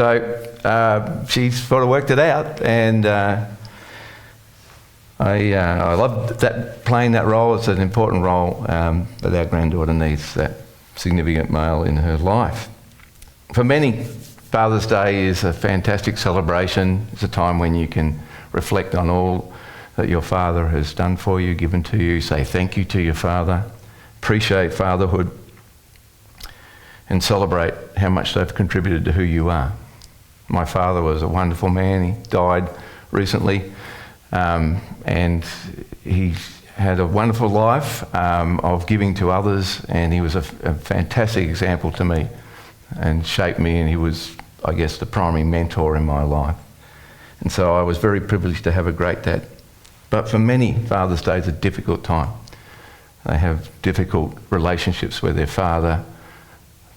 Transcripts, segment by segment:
So she's sort of worked it out, and I love that, playing that role. It's an important role, but our granddaughter needs that significant male in her life. For many, Father's Day is a fantastic celebration. It's a time when you can reflect on all that your father has done for you, given to you, say thank you to your father, appreciate fatherhood, and celebrate how much they've contributed to who you are. My father was a wonderful man. He died recently, and he had a wonderful life of giving to others, and he was a fantastic example to me and shaped me, and he was, I guess, the primary mentor in my life. And so I was very privileged to have a great dad. But for many, Father's Day is a difficult time. They have difficult relationships with their father,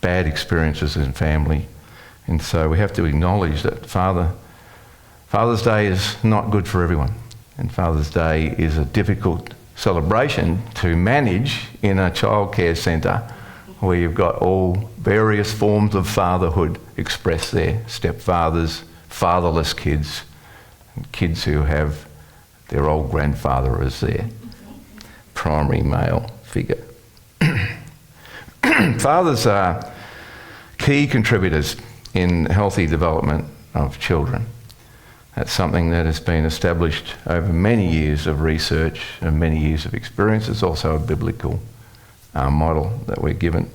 bad experiences in family. And so we have to acknowledge that Father's Day is not good for everyone. And Father's Day is a difficult celebration to manage in a childcare centre where you've got all various forms of fatherhood expressed there. Stepfathers, fatherless kids, kids who have their old grandfather as their primary male figure. Fathers are key contributors in healthy development of children. That's something that has been established over many years of research and many years of experience. It's also a biblical model that we're given.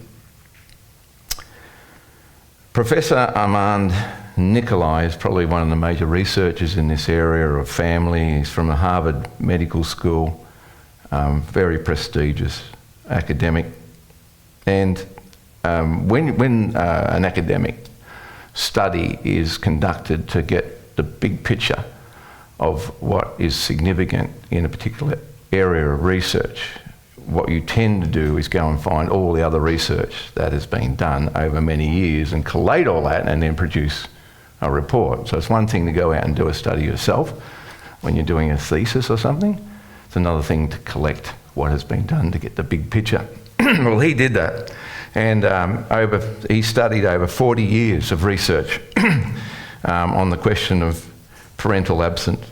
Professor Armand Nicolai is probably one of the major researchers in this area of family. He's from the Harvard Medical School, very prestigious academic. And when an academic study is conducted to get the big picture of what is significant in a particular area of research, what you tend to do is go and find all the other research that has been done over many years and collate all that and then produce a report. So it's one thing to go out and do a study yourself when you're doing a thesis or something. It's another thing to collect what has been done to get the big picture. Well, he did that. And he studied over 40 years of research on the question of parental absence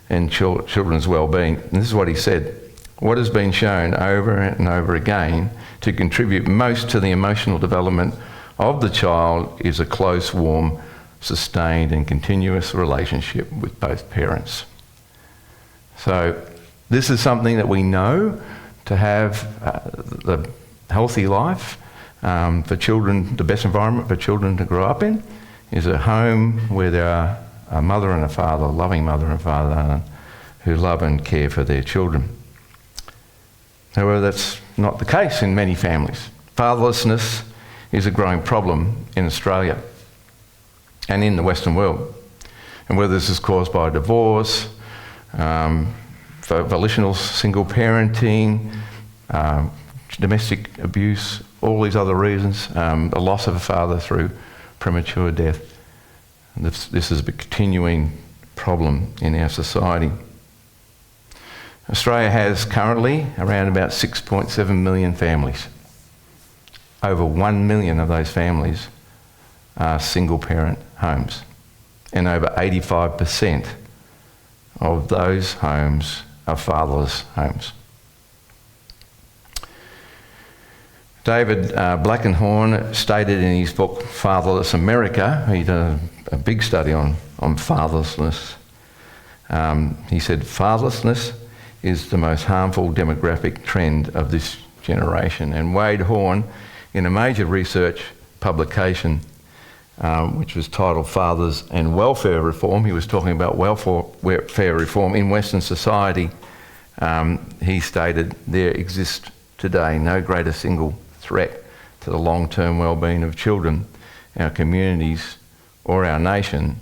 and children's well-being. And this is what he said: what has been shown over and over again to contribute most to the emotional development of the child is a close, warm, sustained and continuous relationship with both parents. So this is something that we know to have the healthy life for children. The best environment for children to grow up in is a home where there are a mother and a father, a loving mother and father, who love and care for their children. However, that's not the case in many families. Fatherlessness is a growing problem in Australia and in the Western world. And whether this is caused by divorce, for volitional single parenting, domestic abuse, all these other reasons, the loss of a father through premature death. This is a continuing problem in our society. Australia has currently around about 6.7 million families. Over 1 million of those families are single parent homes. And over 85% of those homes are fatherless homes. David Blackenhorn stated in his book Fatherless America, he did a big study on fatherlessness. He said, fatherlessness is the most harmful demographic trend of this generation. And Wade Horn, in a major research publication, which was titled Fathers and Welfare Reform, he was talking about welfare reform in Western society. He stated, there exists today no greater single threat to the long-term well-being of children, our communities or our nation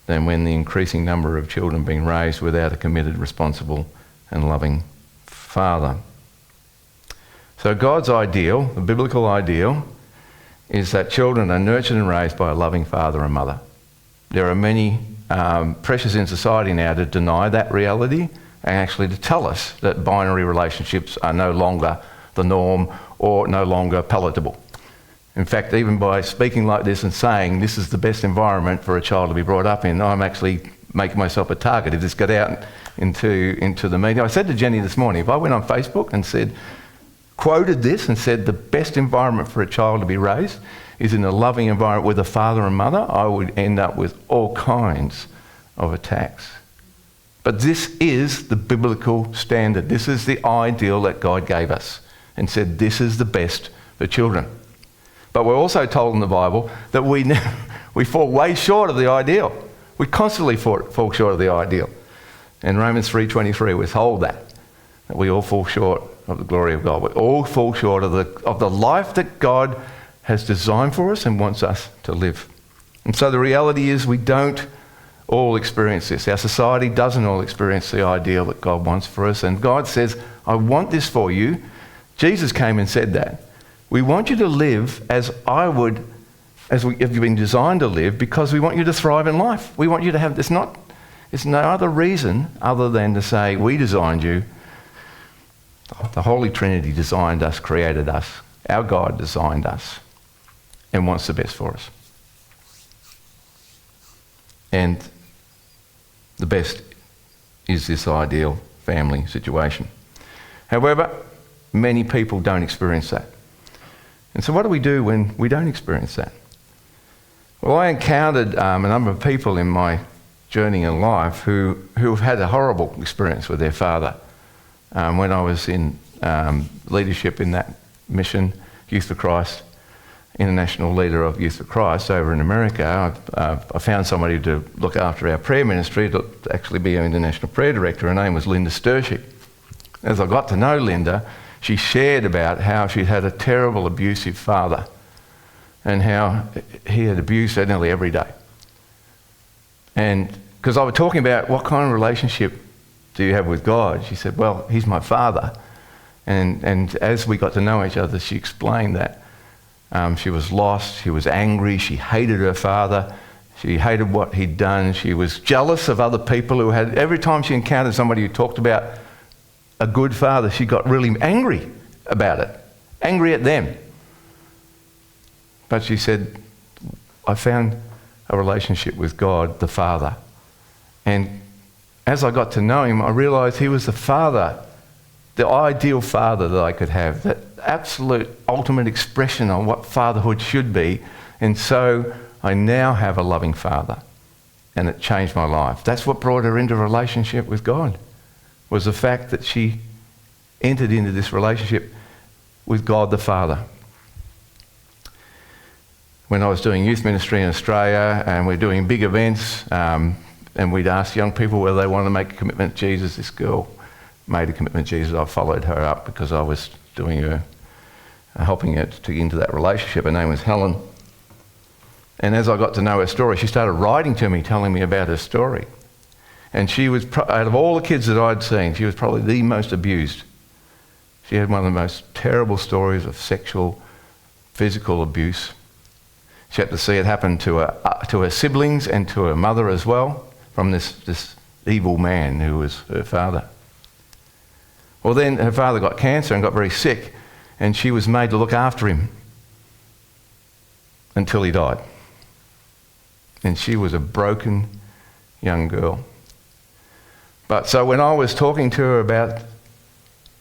than when the increasing number of children being raised without a committed, responsible and loving father. So God's ideal, the biblical ideal, is that children are nurtured and raised by a loving father and mother. There are many pressures in society now to deny that reality and actually to tell us that binary relationships are no longer the norm or no longer palatable. In fact, even by speaking like this and saying this is the best environment for a child to be brought up in, I'm actually making myself a target if this got out into the media. I said to Jenny this morning, if I went on Facebook and quoted this and said the best environment for a child to be raised is in a loving environment with a father and mother, I would end up with all kinds of attacks. But this is the biblical standard. This is the ideal that God gave us and said this is the best for children. But we're also told in the Bible that we fall way short of the ideal. We constantly fall short of the ideal. And Romans 3:23, we're told that we all fall short of the glory of God. We all fall short of the life that God has designed for us and wants us to live. And so the reality is we don't all experience this. Our society doesn't all experience the ideal that God wants for us. And God says, I want this for you. Jesus came and said that. We want you to live as I would, as you've been designed to live, because we want you to thrive in life. We want you to have, it's no other reason other than to say, we designed you. The Holy Trinity designed us, created us. Our God designed us and wants the best for us. And the best is this ideal family situation. However, many people don't experience that. And so what do we do when we don't experience that? Well, I encountered a number of people in my journey in life who have had a horrible experience with their father. When I was in leadership in that mission, Youth for Christ, international leader of Youth for Christ over in America, I found somebody to look after our prayer ministry, to actually be our international prayer director. Her name was Linda Sturchy. As I got to know Linda, she shared about how she'd had a terrible abusive father and how he had abused her nearly every day. And because I was talking about what kind of relationship do you have with God, she said, well, he's my father. And as we got to know each other, she explained that she was lost, she was angry, she hated her father, she hated what he'd done, she was jealous of other people who had, every time she encountered somebody who talked about a good father, she got really angry about it, angry at them. But she said, I found a relationship with God, the Father. And as I got to know him, I realised he was the father, the ideal father that I could have, that absolute ultimate expression on what fatherhood should be. And so I now have a loving father. And it changed my life. That's what brought her into a relationship with God, was the fact that she entered into this relationship with God the Father. When I was doing youth ministry in Australia and we're doing big events, and we'd ask young people whether they wanted to make a commitment to Jesus, this girl made a commitment to Jesus. I followed her up because I was doing her, helping her to get into that relationship. Her name was Helen. And as I got to know her story, she started writing to me, telling me about her story. And she was, out of all the kids that I'd seen, she was probably the most abused. She had one of the most terrible stories of sexual, physical abuse. She had to see it happen to her siblings and to her mother as well, from this evil man who was her father. Well, then her father got cancer and got very sick, and she was made to look after him until he died. And she was a broken young girl. But so when I was talking to her about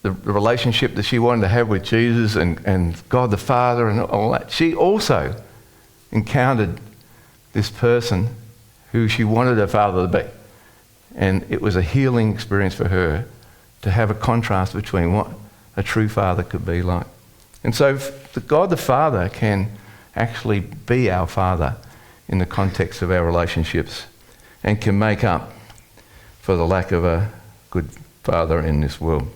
the relationship that she wanted to have with Jesus and God the Father and all that, she also encountered this person who she wanted her father to be. And it was a healing experience for her to have a contrast between what a true father could be like. And so God the Father can actually be our Father in the context of our relationships and can make up for the lack of a good father in this world.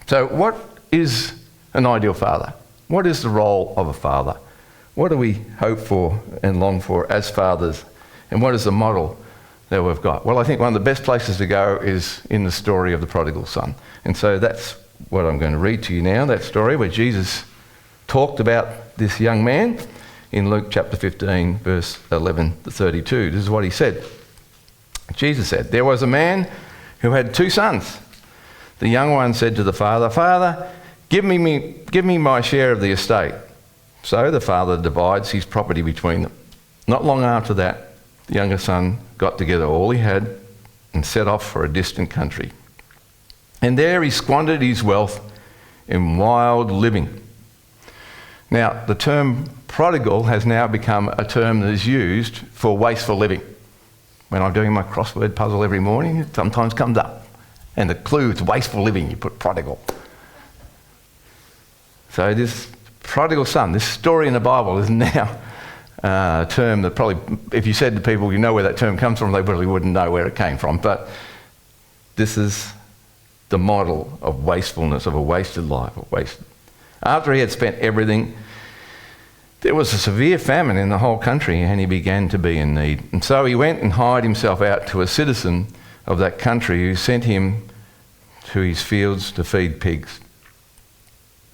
So what is an ideal father? What is the role of a father? What do we hope for and long for as fathers? And what is the model that we've got? Well, I think one of the best places to go is in the story of the prodigal son. And so that's what I'm going to read to you now, that story where Jesus talked about this young man in Luke chapter 15, verse 11 to 32. This is what he said. Jesus said, "There was a man who had 2 sons. The young one said to the father, 'Father, give me my share of the estate.' So the father divides his property between them. Not long after that, the younger son got together all he had and set off for a distant country. And there he squandered his wealth in wild living. Now, the term prodigal has now become a term that is used for wasteful living. When I'm doing my crossword puzzle every morning, it sometimes comes up. And the clue is wasteful living, you put prodigal. So this prodigal son, this story in the Bible is now a term that probably, if you said to people, you know where that term comes from, they probably wouldn't know where it came from. But this is the model of wastefulness, of a wasted life. After he had spent everything, there was a severe famine in the whole country and he began to be in need. And so he went and hired himself out to a citizen of that country who sent him to his fields to feed pigs.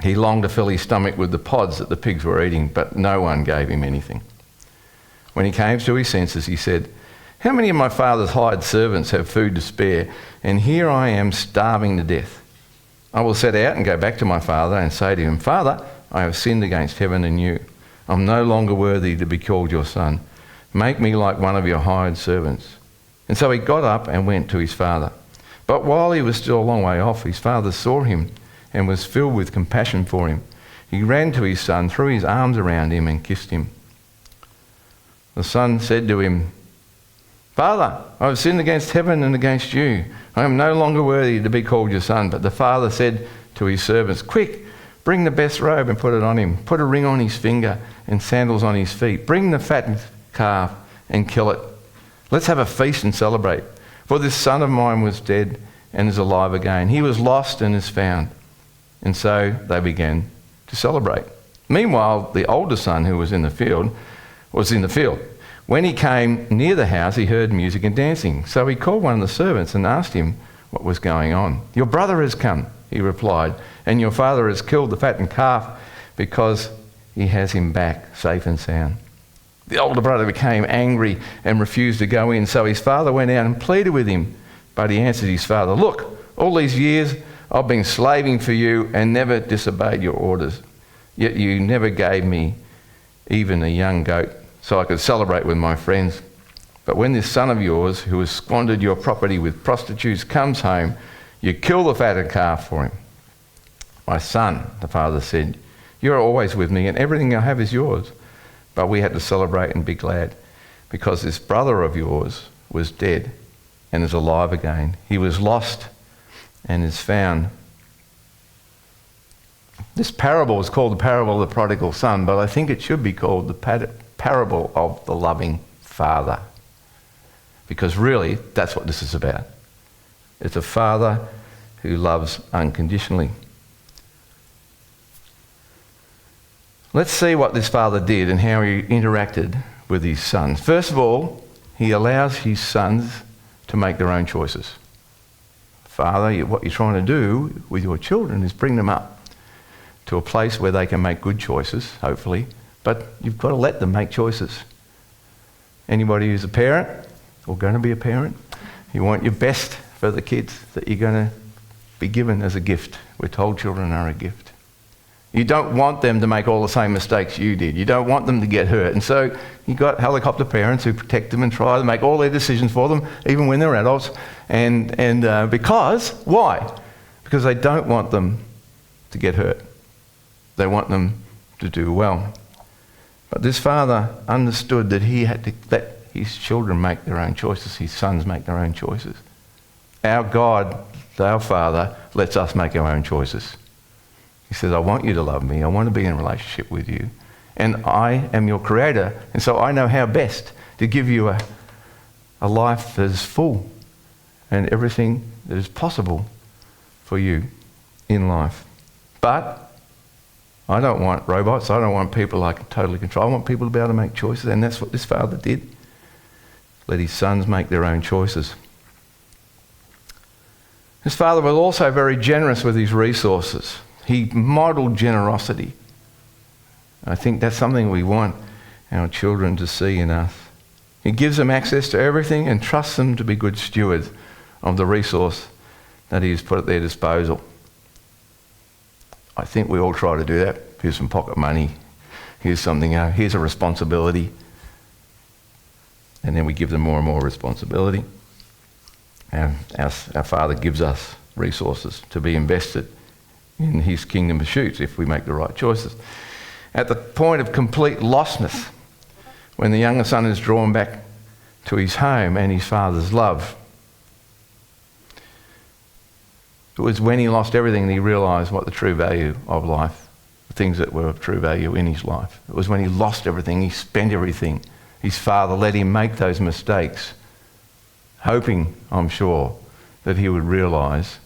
He longed to fill his stomach with the pods that the pigs were eating, but no one gave him anything. When he came to his senses, he said, "How many of my father's hired servants have food to spare, and here I am starving to death? I will set out and go back to my father and say to him, 'Father, I have sinned against heaven and you. I'm no longer worthy to be called your son. Make me like one of your hired servants.' And so he got up and went to his father. But while he was still a long way off, his father saw him and was filled with compassion for him. He ran to his son, threw his arms around him and kissed him. The son said to him, 'Father, I have sinned against heaven and against you. I am no longer worthy to be called your son.' But the father said to his servants, 'Quick, bring the best robe and put it on him. Put a ring on his finger and sandals on his feet. Bring the fattened calf and kill it. Let's have a feast and celebrate. For this son of mine was dead and is alive again. He was lost and is found.' And so they began to celebrate. Meanwhile, the older son who was in the field. When he came near the house, he heard music and dancing. So he called one of the servants and asked him what was going on. 'Your brother has come,' he replied, 'and your father has killed the fattened calf because he has him back safe and sound.' The older brother became angry and refused to go in. So his father went out and pleaded with him. But he answered his father, 'Look, all these years I've been slaving for you and never disobeyed your orders. Yet you never gave me even a young goat so I could celebrate with my friends. But when this son of yours, who has squandered your property with prostitutes, comes home, you kill the fatted calf for him.' 'My son,' the father said, 'you are always with me and everything I have is yours.' But we had to celebrate and be glad because this brother of yours was dead and is alive again. He was lost and is found." This parable is called the parable of the prodigal son, but I think it should be called the parable of the loving father. Because really, that's what this is about. It's a father who loves unconditionally. Let's see what this father did and how he interacted with his sons. First of all, he allows his sons to make their own choices. Father, what you're trying to do with your children is bring them up to a place where they can make good choices, hopefully, but you've got to let them make choices. Anybody who's a parent or going to be a parent, you want your best for the kids that you're going to be given as a gift. We're told children are a gift. You don't want them to make all the same mistakes you did. You don't want them to get hurt. And so you've got helicopter parents who protect them and try to make all their decisions for them, even when they're adults. Because, why? Because they don't want them to get hurt. They want them to do well. But this father understood that he had to let his children make their own choices, his sons make their own choices. Our God, our Father, lets us make our own choices. He says, I want you to love me. I want to be in a relationship with you. And I am your creator. And so I know how best to give you a life that is full and everything that is possible for you in life. But I don't want robots. I don't want people I can totally control. I want people to be able to make choices. And that's what this father did. Let his sons make their own choices. His father was also very generous with his resources. He modelled generosity. I think that's something we want our children to see in us. He gives them access to everything and trusts them to be good stewards of the resource that he has put at their disposal. I think we all try to do that. Here's some pocket money. here's something, here's a responsibility. And then we give them more and more responsibility. And our Father gives us resources to be invested in his kingdom pursuits if we make the right choices. At the point of complete lostness, when the younger son is drawn back to his home and his father's love, it was when he lost everything that he realised what the true value of life, the things that were of true value in his life. It was when he lost everything, he spent everything. His father let him make those mistakes, hoping, I'm sure, that he would realise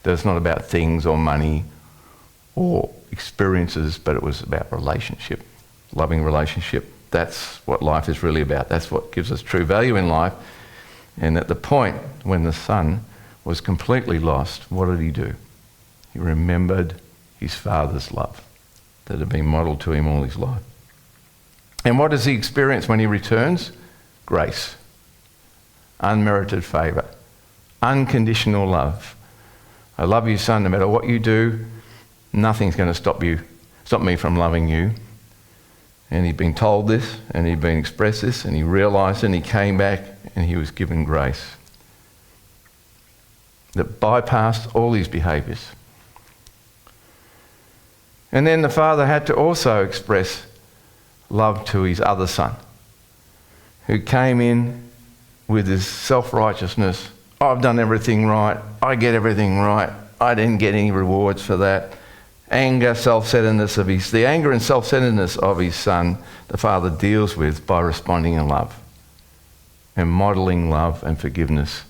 that it's not about things or money or experiences, but it was about relationship, loving relationship. That's what life is really about. That's what gives us true value in life. And at the point when the son was completely lost, what did he do? He remembered his father's love that had been modelled to him all his life. And what does he experience when he returns? Grace, unmerited favour, unconditional love. I love you, son, no matter what you do, nothing's going to stop me from loving you. And he'd been told this, and he'd been expressed this, and he realised it, and he came back, and he was given grace that bypassed all his behaviours. And then the father had to also express love to his other son, who came in with his self-righteousness. I've done everything right. I get everything right. I didn't get any rewards for that. Anger, self-centeredness the anger and self-centeredness of his son, the father deals with by responding in love and modelling love and forgiveness,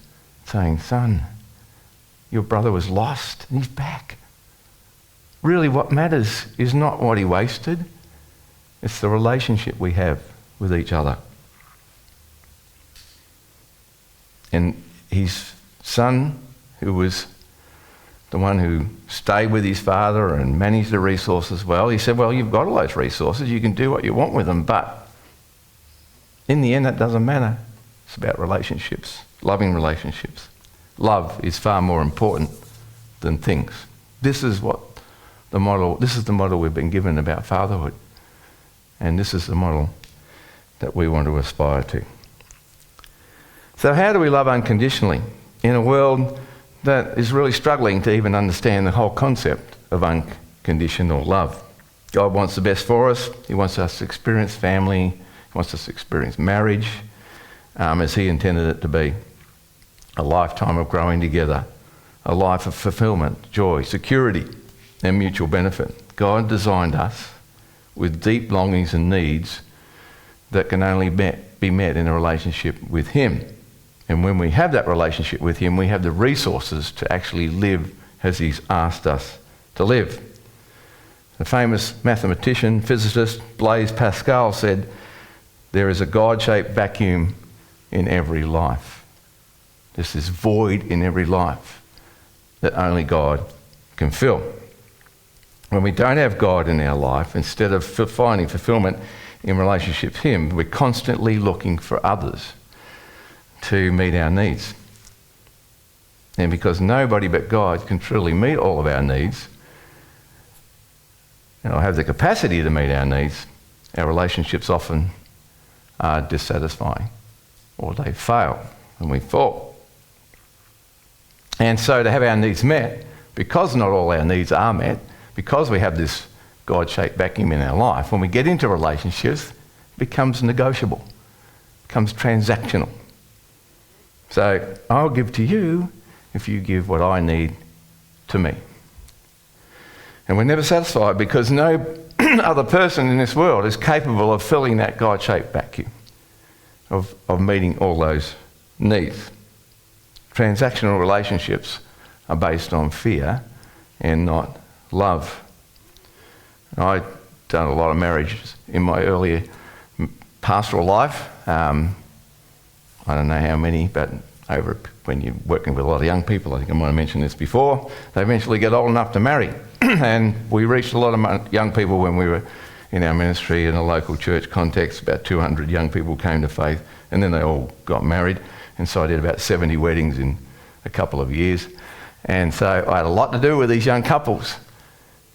saying, son, your brother was lost and he's back. Really what matters is not what he wasted, it's the relationship we have with each other. And his son, who was the one who stayed with his father and managed the resources well, he said, well, you've got all those resources, you can do what you want with them, but in the end that doesn't matter. It's about relationships, loving relationships. Love is far more important than things. This is the model we've been given about fatherhood. And this is the model that we want to aspire to. So how do we love unconditionally in a world that is really struggling to even understand the whole concept of unconditional love? God wants the best for us. He wants us to experience family. He wants us to experience marriage as he intended it to be. A lifetime of growing together. A life of fulfillment, joy, security, and mutual benefit. God designed us with deep longings and needs that can only be met in a relationship with him. And when we have that relationship with him, we have the resources to actually live as he's asked us to live. The famous mathematician, physicist Blaise Pascal said, there is a God-shaped vacuum in every life. There's this void in every life that only God can fill. When we don't have God in our life, instead of finding fulfillment in relationship with him, we're constantly looking for others to meet our needs. And because nobody but God can truly meet all of our needs, and have the capacity to meet our needs, our relationships often are dissatisfying, or they fail and we fall. And so to have our needs met, because not all our needs are met, because we have this God-shaped vacuum in our life, when we get into relationships, it becomes negotiable, becomes transactional. So I'll give to you if you give what I need to me. And we're never satisfied because no other person in this world is capable of filling that God-shaped vacuum, of meeting all those needs. Transactional relationships are based on fear and not love. I've done a lot of marriages in my earlier pastoral life. I don't know how many, but when you're working with a lot of young people, I think I might have mentioned this before, they eventually get old enough to marry. And we reached a lot of young people when we were in our ministry in a local church context. About 200 young people came to faith, and then they all got married. And so I did about 70 weddings in a couple of years. And so I had a lot to do with these young couples.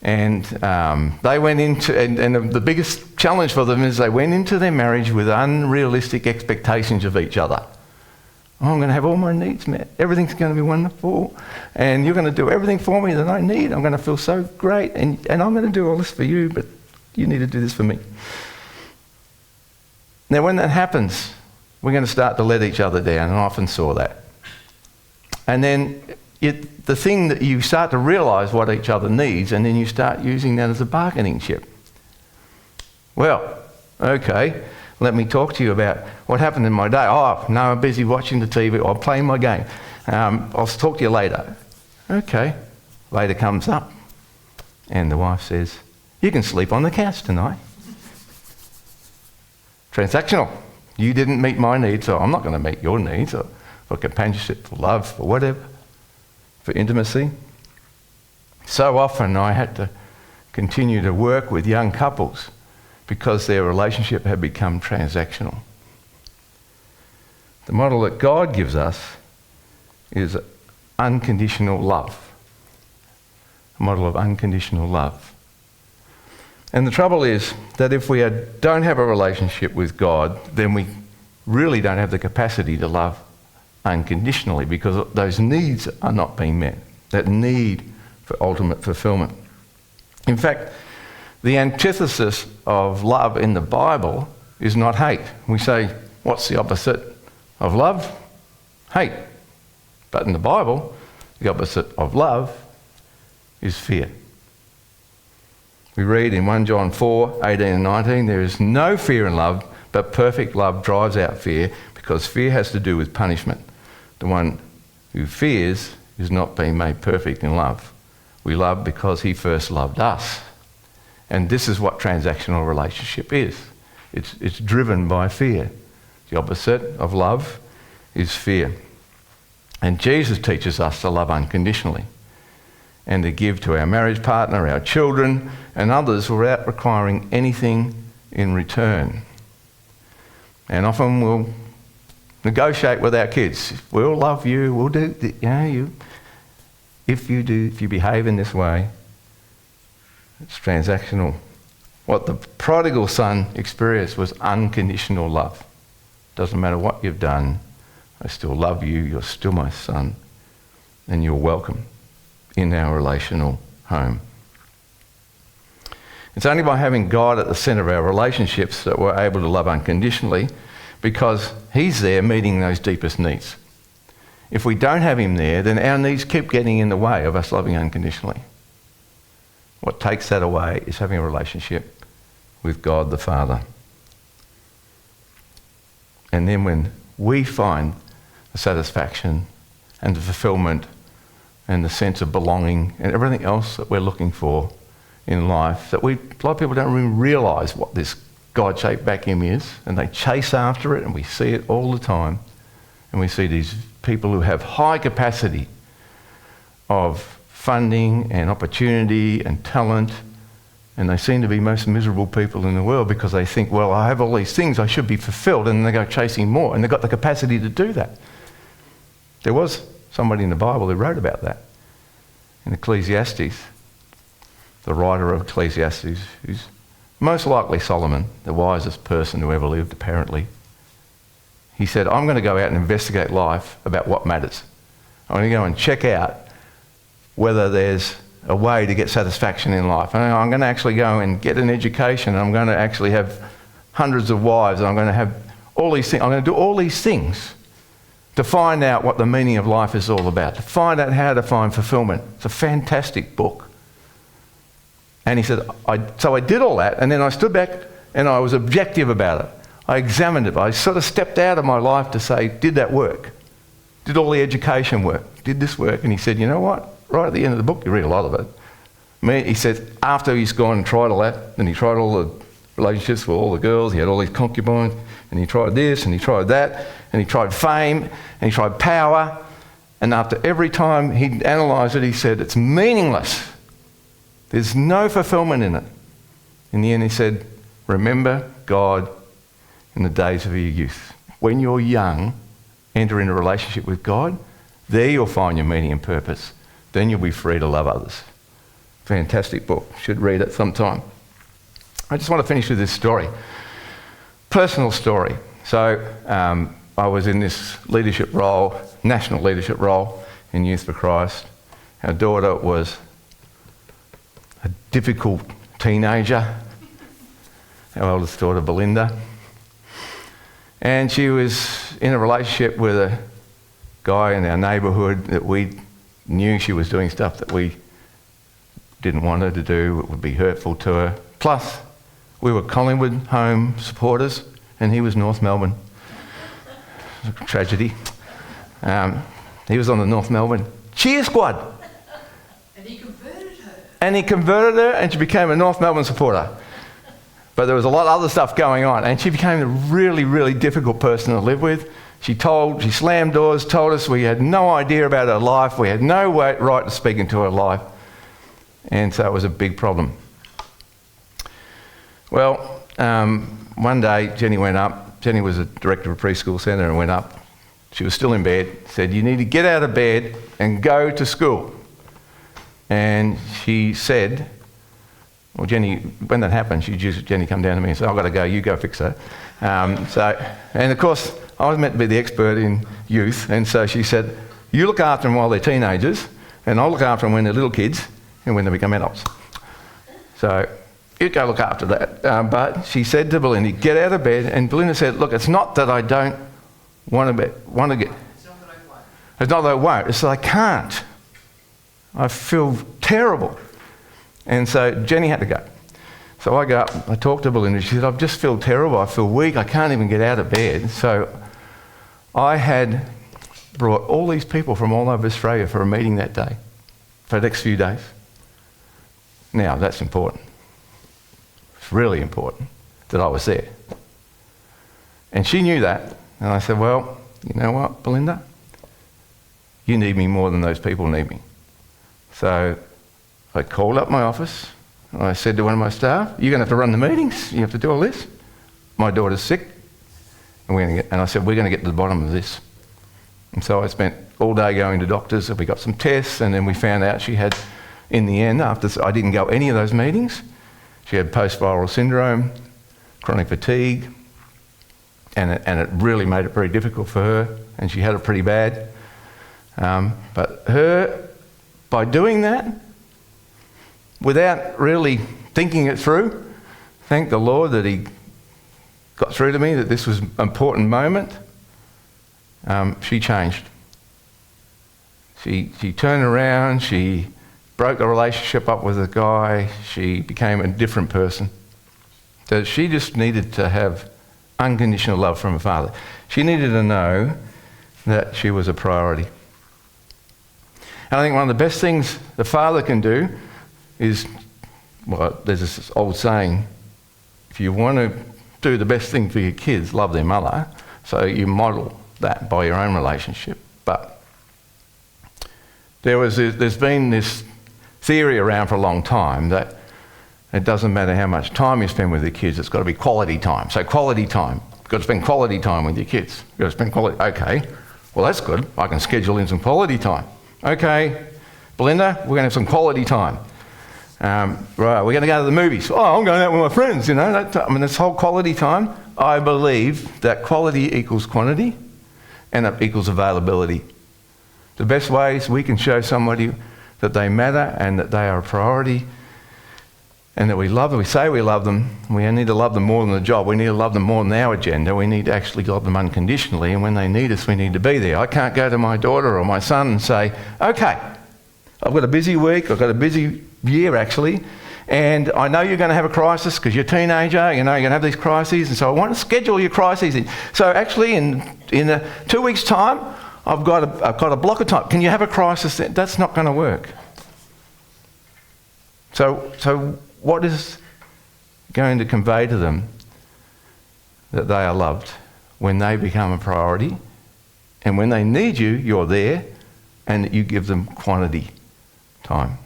And they went into, and the biggest challenge for them is they went into their marriage with unrealistic expectations of each other. Oh, I'm going to have all my needs met. Everything's going to be wonderful. And you're going to do everything for me that I need. I'm going to feel so great. And I'm going to do all this for you, but you need to do this for me. Now, when that happens, we're going to start to let each other down, and I often saw that. And then the thing that you start to realise what each other needs, and then you start using that as a bargaining chip. Well, okay, let me talk to you about what happened in my day. Oh, no, I'm busy watching the TV or playing my game. I'll talk to you later. Okay, later comes up, and the wife says, you can sleep on the couch tonight. Transactional. You didn't meet my needs, so I'm not going to meet your needs, or for companionship, for love, for whatever, for intimacy. So often I had to continue to work with young couples because their relationship had become transactional. The model that God gives us is unconditional love. A model of unconditional love. And the trouble is that if we don't have a relationship with God, then we really don't have the capacity to love unconditionally, because those needs are not being met, that need for ultimate fulfillment. In fact, the antithesis of love in the Bible is not hate. We say, what's the opposite of love? Hate. But in the Bible, the opposite of love is fear. We read in 1 John 4, 18 and 19, there is no fear in love, but perfect love drives out fear, because fear has to do with punishment. The one who fears is not being made perfect in love. We love because he first loved us. And this is what transactional relationship is. It's driven by fear. The opposite of love is fear. And Jesus teaches us to love unconditionally and to give to our marriage partner, our children, and others without requiring anything in return. And often we'll negotiate with our kids. We'll love you. We'll do, if you behave in this way. It's transactional. What the prodigal son experienced was unconditional love. Doesn't matter what you've done, I still love you. You're still my son, and you're welcome in our relational home. It's only by having God at the centre of our relationships that we're able to love unconditionally, because he's there meeting those deepest needs. If we don't have him there, then our needs keep getting in the way of us loving unconditionally. What takes that away is having a relationship with God the Father. And then when we find the satisfaction and the fulfillment and the sense of belonging and everything else that we're looking for in life, that a lot of people don't really realise what this God-shaped vacuum is, and they chase after it, and we see it all the time. And we see these people who have high capacity of funding and opportunity and talent, and they seem to be most miserable people in the world because they think, well, I have all these things, I should be fulfilled, and they go chasing more, and they've got the capacity to do that. There was somebody in the Bible who wrote about that. In Ecclesiastes, the writer of Ecclesiastes, who's most likely Solomon, the wisest person who ever lived, apparently. He said, I'm going to go out and investigate life about what matters. I'm going to go and check out whether there's a way to get satisfaction in life. And I'm going to actually go and get an education. I'm going to actually have hundreds of wives. I'm going to have all these things. I'm going to do all these things to find out what the meaning of life is all about, to find out how to find fulfillment. It's a fantastic book. And he said, so I did all that, and then I stood back and I was objective about it. I examined it. I sort of stepped out of my life to say, did that work? Did all the education work? Did this work? And he said, you know what? Right at the end of the book, you read a lot of it. He said, after he's gone and tried all that, and he tried all the relationships with all the girls, he had all these concubines, and he tried this, and he tried that, and he tried fame, and he tried power, and after every time he'd analysed it, he said, it's meaningless. There's no fulfillment in it. In the end, he said, remember God in the days of your youth. When you're young, enter into a relationship with God. There you'll find your meaning and purpose. Then you'll be free to love others. Fantastic book. Should read it sometime. I just want to finish with this story. Personal story. So I was in this leadership role, national leadership role in Youth for Christ. Our daughter was a difficult teenager, our oldest daughter Belinda. And she was in a relationship with a guy in our neighbourhood that we knew she was doing stuff that we didn't want her to do, it would be hurtful to her. Plus, we were Collingwood home supporters and he was North Melbourne. Tragedy. He was on the North Melbourne cheer squad. And he converted her. And he converted her and she became a North Melbourne supporter. But there was a lot of other stuff going on and she became a really, really difficult person to live with. She slammed doors, told us we had no idea about her life, we had no right to speak into her life. And so it was a big problem. Well, one day Jenny went up. Jenny was a director of a preschool centre and went up. She was still in bed, said, "You need to get out of bed and go to school." And she said, well, Jenny, when that happened, Jenny come down to me and said, "I've got to go, you go fix her." And of course, I was meant to be the expert in youth, and so she said, "You look after them while they're teenagers, and I'll look after them when they're little kids and when they become adults." So you go look after that. But she said to Belinda, "Get out of bed." And Belinda said, "Look, it's not that I don't want to get... It's not that I won't. It's not that I won't, it's that I can't. I feel terrible." And so Jenny had to go. So I go up, I talked to Belinda, she said, "I just feel terrible, I feel weak, I can't even get out of bed." So I had brought all these people from all over Australia for a meeting that day, for the next few days. Now, that's important. It's really important that I was there. And she knew that. And I said, "Well, you know what, Belinda? You need me more than those people need me." So I called up my office and I said to one of my staff, "You're going to have to run the meetings. You have to do all this. My daughter's sick. And I said, we're going to get to the bottom of this." And so I spent all day going to doctors and we got some tests and then we found out she had, in the end, after I didn't go any of those meetings, she had post-viral syndrome, chronic fatigue, and it really made it very difficult for her and she had it pretty bad. But her, by doing that, without really thinking it through, thank the Lord that he got through to me that this was an important moment, she changed. She turned around, she broke the relationship up with a guy, she became a different person. So she just needed to have unconditional love from her father. She needed to know that she was a priority. And I think one of the best things the father can do is, well, there's this old saying, if you want to do the best thing for your kids, love their mother. So you model that by your own relationship. But there's been this theory around for a long time that it doesn't matter how much time you spend with your kids, it's got to be quality time. So quality time. You've got to spend quality time with your kids. You've got to spend quality... Okay, well that's good. I can schedule in some quality time. Okay, Belinda, we're going to have some quality time. Right, we're going to go to the movies. Oh, I'm going out with my friends, you know. This whole quality time, I believe that quality equals quantity and it equals availability. The best ways we can show somebody that they matter and that they are a priority and that we love them, we say we love them, we need to love them more than the job, we need to love them more than our agenda, we need to actually love them unconditionally, and when they need us, we need to be there. I can't go to my daughter or my son and say, "Okay, I've got a busy week, I've got a busy year actually, and I know you're going to have a crisis because you're a teenager, you know, you're going to have these crises, and so I want to schedule your crises in. So actually in 2 weeks' time, I've got a block of time. Can you have a crisis then?" That's not going to work. So what is going to convey to them that they are loved when they become a priority and when they need you, you're there and that you give them quantity time?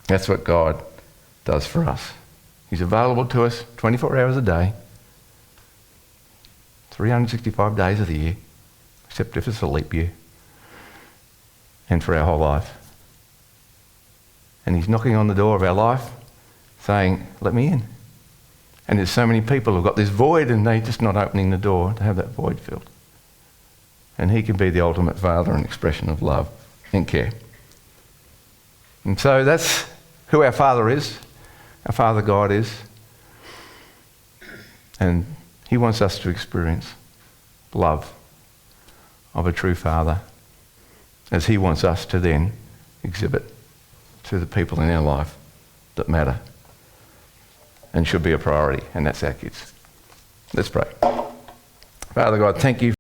That's what God does for us. He's available to us 24 hours a day, 365 days of the year, except if it's a leap year, and for our whole life. And he's knocking on the door of our life saying, let me in. And there's so many people who've got this void and they're just not opening the door to have that void filled. And he can be the ultimate father and expression of love and care. And so that's who our Father is. Our Father God is. And he wants us to experience love of a true Father as he wants us to then exhibit to the people in our life that matter and should be a priority, and that's our kids. Let's pray. Father God, thank you